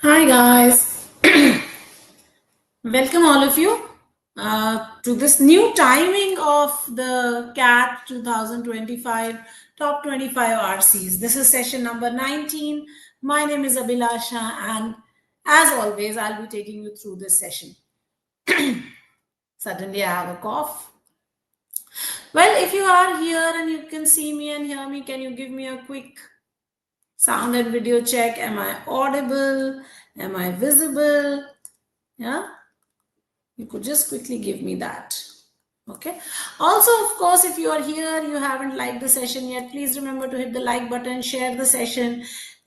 Hi guys, welcome all of you to this new timing of the CAT 2025 Top 25 RCs. This is session number 19. My name is Abhilasha and as always I'll be taking you through this session. Suddenly I have a cough. Well, if you are here and you can see me and hear me, can you give me a quick sound and video check? Am I audible? Am I visible? Yeah. You could just quickly give me that. Okay. Also, of course, if you are here, you haven't liked the session yet, please remember to hit the like button, share the session,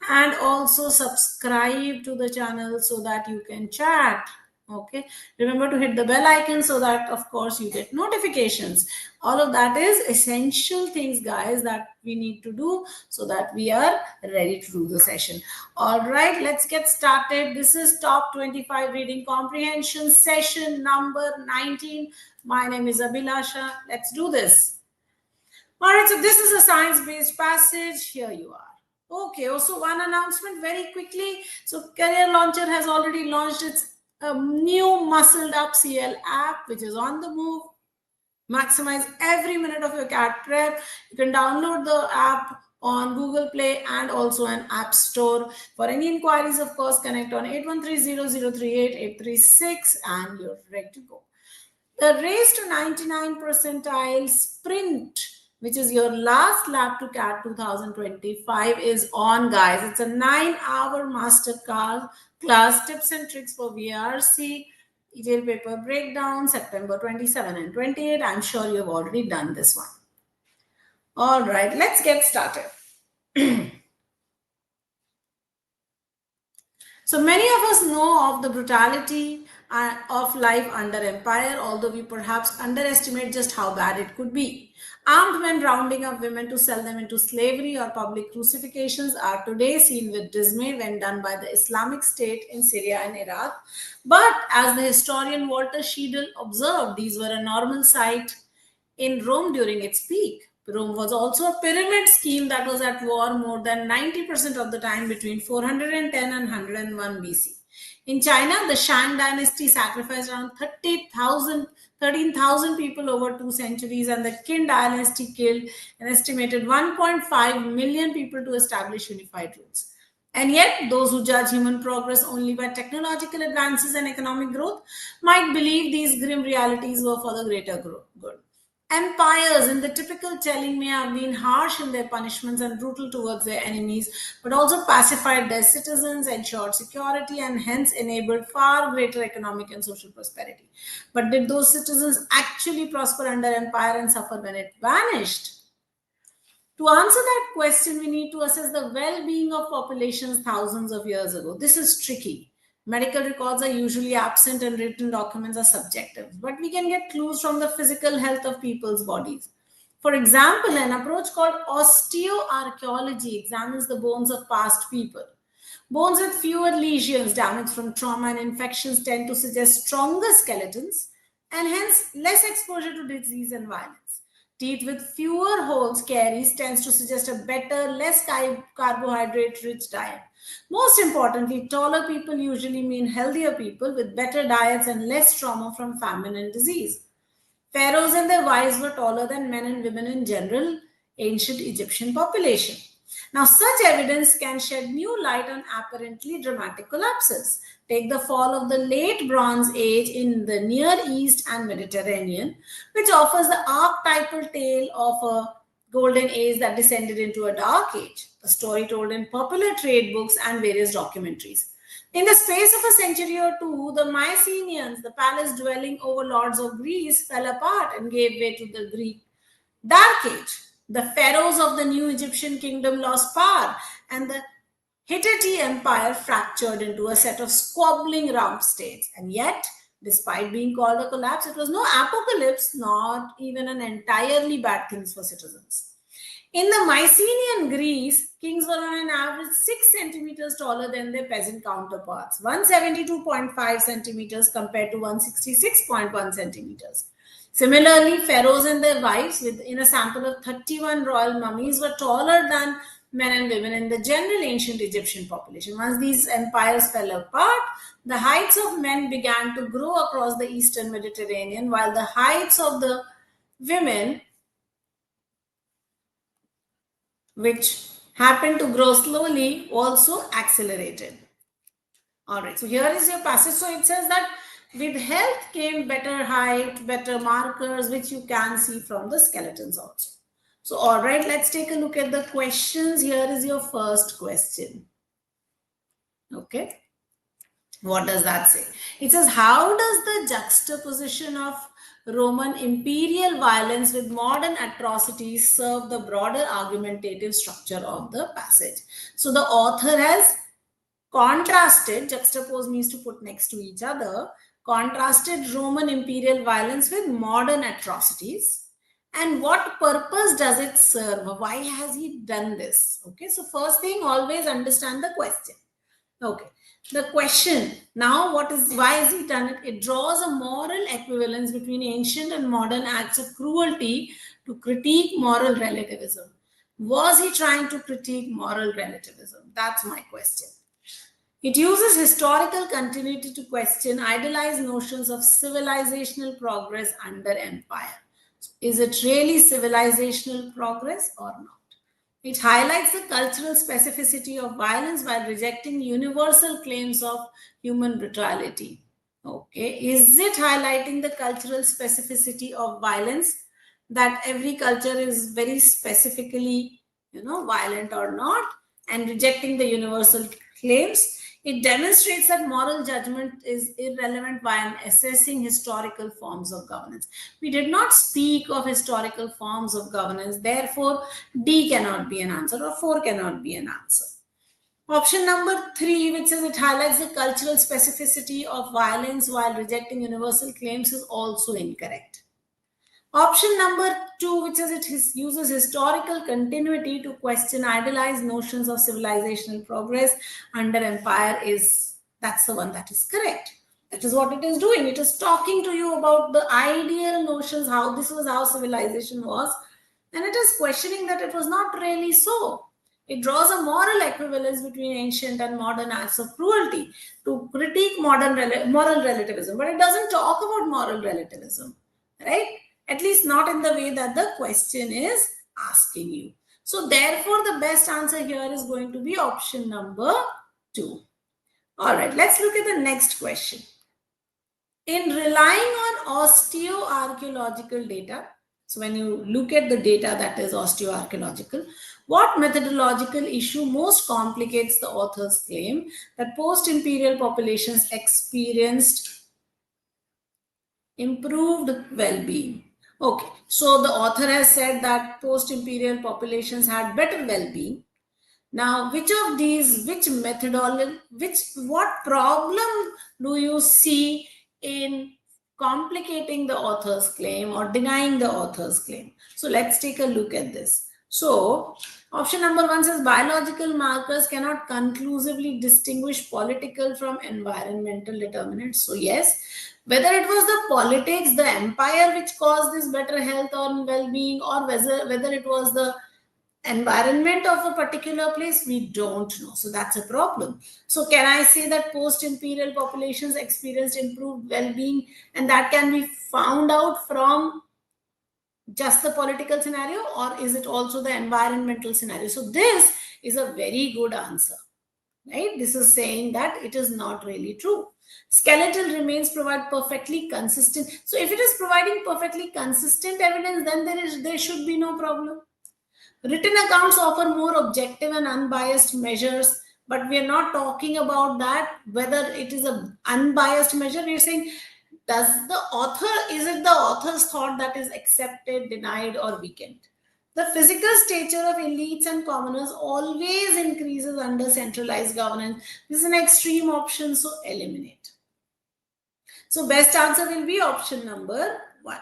and also subscribe to the channel so that you can chat. Okay. Remember to hit the bell icon so that, of course, you get notifications. All of that is essential things, guys, that we need to do so that we are ready to do the session. All right, let's get started. This is Top 25 Reading Comprehension session number 19. My name is Abhilasha. Let's do this. All right, so this is a science-based passage. Here you are. Okay, also one announcement very quickly. So Career Launcher has already launched its new muscled up CL app, which is on the move. Maximize every minute of your CAT prep. You can download the app on Google Play and also an App Store. For any inquiries, of course, connect on 8130038836 and you're ready to go. The race to 99 percentile sprint, which is your last lap to CAT 2025, is on, guys. It's a 9-hour master class tips and tricks for VARC. Detailed paper breakdown, September 27 and 28. I'm sure you've already done this one. All right, let's get started. So many of us know of the brutality of life under empire, although we perhaps underestimate just how bad it could be. Armed men rounding up women to sell them into slavery or public crucifixions are today seen with dismay when done by the Islamic State in Syria and Iraq. But as the historian Walter Schiedel observed, these were a normal sight in Rome during its peak. Rome was also a pyramid scheme that was at war more than 90% of the time between 410 and 101 BC. In China, the Shang dynasty sacrificed around 13,000 people over 2 centuries, and the Qin dynasty killed an estimated 1.5 million people to establish unified rules. And yet, those who judge human progress only by technological advances and economic growth might believe these grim realities were for the greater good. Empires, in the typical telling, may have been harsh in their punishments and brutal towards their enemies, but also pacified their citizens, ensured security, and hence enabled far greater economic and social prosperity. But did those citizens actually prosper under empire and suffer when it vanished? To answer that question, we need to assess the well-being of populations thousands of years ago. This is tricky. Medical records are usually absent and written documents are subjective, but we can get clues from the physical health of people's bodies. For example, an approach called osteoarchaeology examines the bones of past people. Bones with fewer lesions damaged from trauma and infections tend to suggest stronger skeletons and hence less exposure to disease and violence. Teeth with fewer holes, caries, tends to suggest a better, less carbohydrate-rich diet. Most importantly, taller people usually mean healthier people with better diets and less trauma from famine and disease. Pharaohs and their wives were taller than men and women in general, ancient Egyptian population. Now, such evidence can shed new light on apparently dramatic collapses. Take the fall of the late Bronze Age in the Near East and Mediterranean, which offers the archetypal tale of a golden age that descended into a dark age, a story told in popular trade books and various documentaries. In the space of a century or two, the Mycenaeans, the palace-dwelling overlords of Greece, fell apart and gave way to the Greek Dark Age. The pharaohs of the new Egyptian kingdom lost power, and the Hittite Empire fractured into a set of squabbling rump states. And yet, despite being called a collapse, it was no apocalypse, not even an entirely bad thing for citizens. In the Mycenaean Greece, kings were on an average 6 centimeters taller than their peasant counterparts, 172.5 centimeters compared to 166.1 centimeters. Similarly, pharaohs and their wives, in a sample of 31 royal mummies, were taller than men and women in the general ancient Egyptian population. Once these empires fell apart, the heights of men began to grow across the eastern Mediterranean, while the heights of the women, which happened to grow slowly, also accelerated. All right, so here is your passage. So it says that with health came better height, better markers, which you can see from the skeletons also. So, all right, let's take a look at the questions. Here is your first question. Okay. What does that say? It says, how does the juxtaposition of Roman imperial violence with modern atrocities serve the broader argumentative structure of the passage? So the author has contrasted, juxtapose means to put next to each other, contrasted Roman imperial violence with modern atrocities. And what purpose does it serve? Why has he done this? Okay, so first thing, always understand the question. Okay, the question now, why has he done it? It draws a moral equivalence between ancient and modern acts of cruelty to critique moral relativism. Was he trying to critique moral relativism? That's my question. It uses historical continuity to question idealized notions of civilizational progress under empire. Is it really civilizational progress or not? It highlights the cultural specificity of violence while rejecting universal claims of human brutality. Okay, is it highlighting the cultural specificity of violence, that every culture is very specifically, violent or not, and rejecting the universal claims? It demonstrates that moral judgment is irrelevant when assessing historical forms of governance. We did not speak of historical forms of governance, therefore D cannot be an answer or 4 cannot be an answer. Option number 3, which says it highlights the cultural specificity of violence while rejecting universal claims, is also incorrect. Option number 2, which says it uses historical continuity to question idealized notions of civilizational progress under empire, that's the one that is correct. That is what it is doing. It is talking to you about the ideal notions, how this was how civilization was, and it is questioning that it was not really so. It draws a moral equivalence between ancient and modern acts of cruelty to critique moral relativism, but it doesn't talk about moral relativism, right? At least not in the way that the question is asking you. So therefore, the best answer here is going to be option number 2. All right, let's look at the next question. In relying on osteoarchaeological data, so when you look at the data that is osteoarchaeological, what methodological issue most complicates the author's claim that post-imperial populations experienced improved well-being? Okay, so the author has said that post-imperial populations had better well-being. Now, which of these, what problem do you see in complicating the author's claim or denying the author's claim? So let's take a look at this. So option number 1 says biological markers cannot conclusively distinguish political from environmental determinants. So yes, whether it was the politics, the empire which caused this better health or well-being, or whether it was the environment of a particular place, we don't know. So that's a problem. So can I say that post-imperial populations experienced improved well-being, and that can be found out from just the political scenario, or is it also the environmental scenario? So this is a very good answer, right? This is saying that it is not really true. Skeletal remains provide perfectly consistent. So if it is providing perfectly consistent evidence, then there should be no problem. Written accounts offer more objective and unbiased measures, but we are not talking about that, whether it is an unbiased measure. We are saying, is it the author's thought that is accepted, denied, or weakened? The physical stature of elites and commoners always increases under centralized governance. This is an extreme option, so eliminate. So best answer will be option number 1.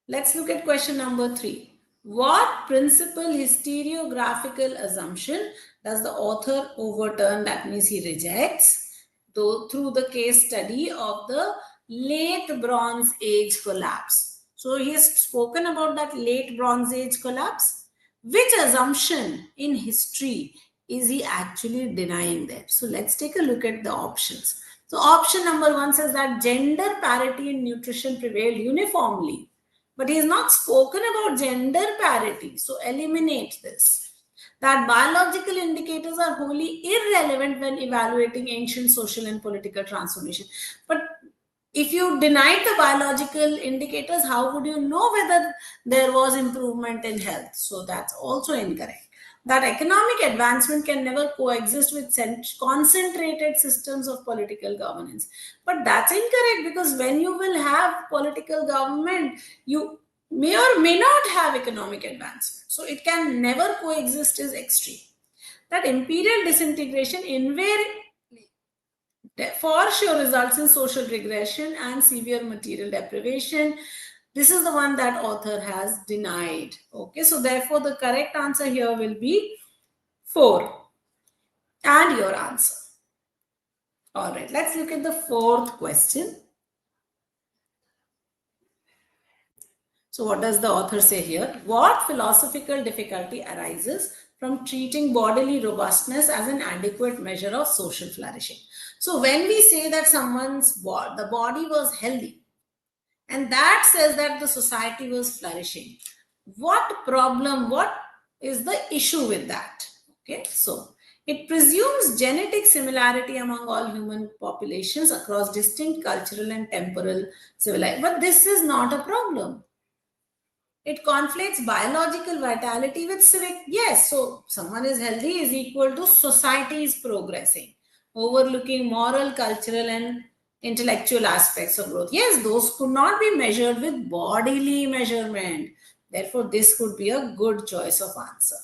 Let's look at question number 3. What principal historiographical assumption does the author overturn? That means he rejects through the case study of the late Bronze Age collapse. So he has spoken about that late Bronze Age collapse. which assumption in history is he actually denying there? So let's take a look at the options. So option number 1 says that gender parity in nutrition prevailed uniformly, but he has not spoken about gender parity. So eliminate this. That biological indicators are wholly irrelevant when evaluating ancient social and political transformation. But if you denied the biological indicators, how would you know whether there was improvement in health? So that's also incorrect. That economic advancement can never coexist with concentrated systems of political governance. But that's incorrect, because when you will have political government, you may or may not have economic advancement. So it can never coexist is extreme. That imperial disintegration invariably for sure results in social regression and severe material deprivation. This is the one that author has denied. Okay, so therefore the correct answer here will be 4. And your answer. All right, let's look at the 4th question. So what does the author say here? What philosophical difficulty arises from treating bodily robustness as an adequate measure of social flourishing? So when we say that the body was healthy, and that says that the society was flourishing, what is the issue with that? Okay, so it presumes genetic similarity among all human populations across distinct cultural and temporal civilization. But this is not a problem. It conflates biological vitality with civic. Yes, so someone is healthy is equal to society is progressing, overlooking moral, cultural, and intellectual aspects of growth. Yes, those could not be measured with bodily measurement. Therefore, this could be a good choice of answer.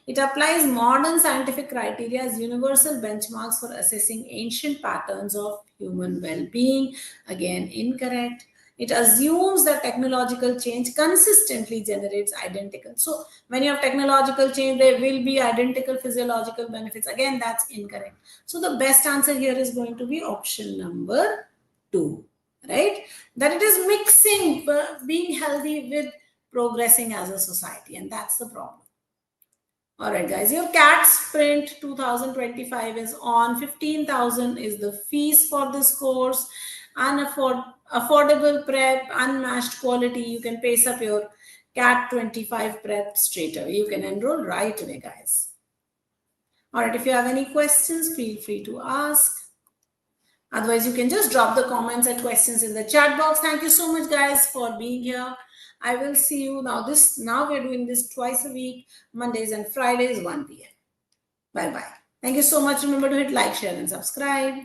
It applies modern scientific criteria as universal benchmarks for assessing ancient patterns of human well-being. Again, incorrect. It assumes that technological change consistently generates identical. So when you have technological change, there will be identical physiological benefits. Again, that's incorrect. So the best answer here is going to be option number 2, right? That it is mixing being healthy with progressing as a society, and that's the problem. All right, guys, your CAT Sprint 2025 is on. 15,000 is the fees for this course. Affordable prep, unmatched quality. You can pace up your CAT 25 prep straight away. You can enroll right away, guys. All right, if you have any questions, feel free to ask. Otherwise, you can just drop the comments and questions in the chat box. Thank you so much, guys, for being here. I will see you now. Now we're doing this twice a week, Mondays and Fridays, 1 p.m. Bye-bye. Thank you so much. Remember to hit like, share, and subscribe.